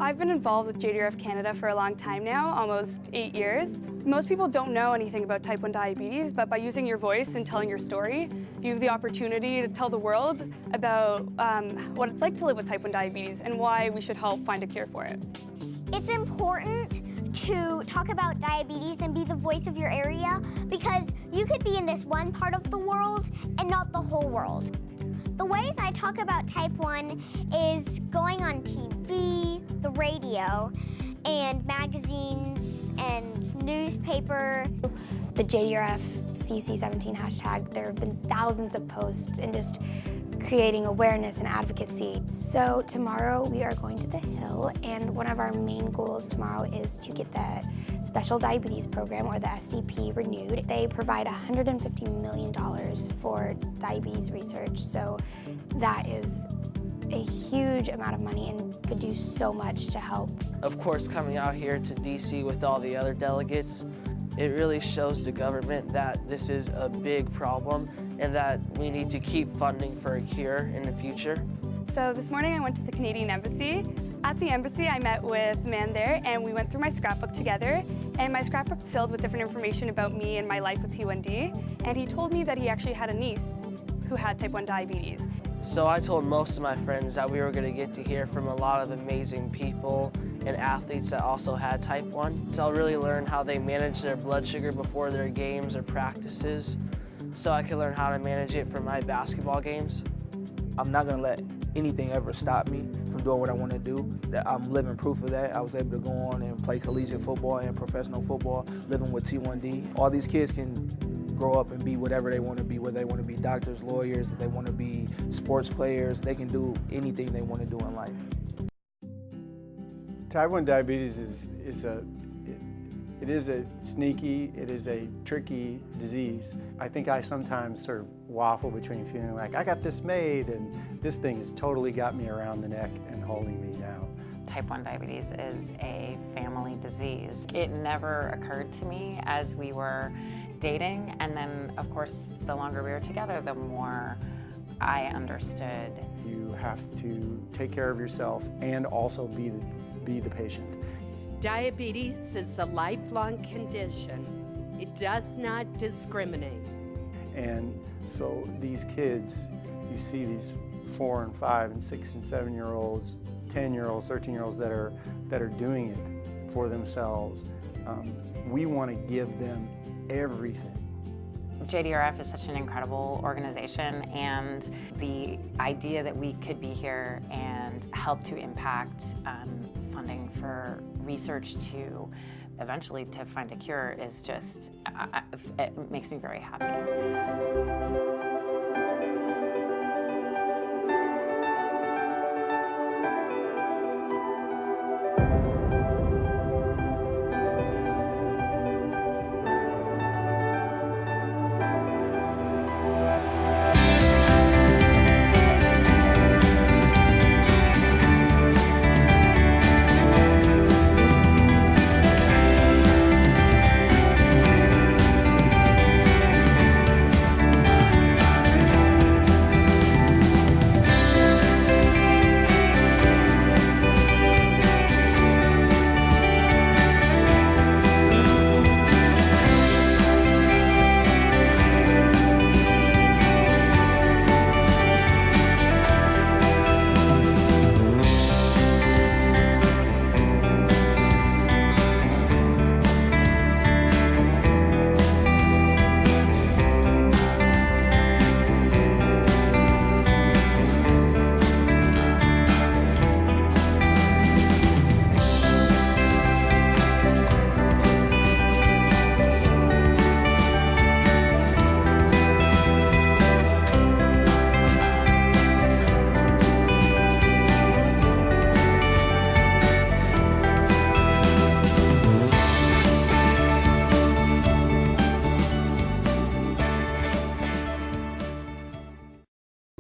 I've been involved with JDRF Canada for a long time now, almost 8 years. Most people don't know anything about type 1 diabetes, but by using your voice and telling your story, you have the opportunity to tell the world about what it's like to live with type 1 diabetes and why we should help find a cure for it. It's important to talk about diabetes and be the voice of your area because you could be in this one part of the world and not the whole world. The ways I talk about type 1 is going on TV, the radio, and magazines and newspaper. The JDRF CC17 hashtag, there have been thousands of posts and just creating awareness and advocacy. So tomorrow we are going to the Hill, and one of our main goals tomorrow is to get the Special Diabetes Program, or the SDP, renewed. They provide $150 million for diabetes research, so that is a huge amount of money and could do so much to help. Of course, coming out here to DC with all the other delegates, it really shows the government that this is a big problem and that we need to keep funding for a cure in the future. So this morning I went to the Canadian Embassy. At the embassy I met with the man there and we went through my scrapbook together, and my scrapbook's filled with different information about me and my life with T1D, and he told me that he actually had a niece who had type 1 diabetes. So I told most of my friends that we were going to get to hear from a lot of amazing people and athletes that also had type 1. So I'll really learn how they manage their blood sugar before their games or practices, so I can learn how to manage it for my basketball games. I'm not going to let anything ever stop me from doing what I want to do. That I'm living proof of that. I was able to go on and play collegiate football and professional football, living with T1D. All these kids can grow up and be whatever they want to be, whether they want to be doctors, lawyers, if they want to be sports players, they can do anything they want to do in life. Type 1 diabetes is a sneaky, it is a tricky disease. I think I sometimes sort of waffle between feeling like I got this made and this thing has totally got me around the neck and holding me down. Type 1 diabetes is a family disease. It never occurred to me as we were dating, and then of course the longer we were together, the more I understood. You have to take care of yourself and also be the patient. Diabetes is a lifelong condition. It does not discriminate. And so these kids, you see these 4 and 5 and 6 and 7-year-olds, 10-year-olds, 13-year-olds that are doing it for themselves. We want to give them everything. JDRF is such an incredible organization, and the idea that we could be here and help to impact funding for research to eventually to find a cure is just, it makes me very happy.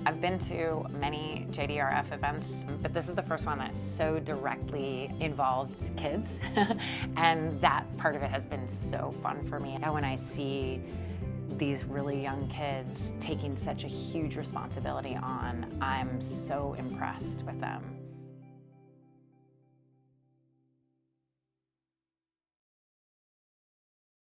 I've been to many JDRF events, but this is the first one that so directly involved kids, and that part of it has been so fun for me. And when I see these really young kids taking such a huge responsibility on, I'm so impressed with them.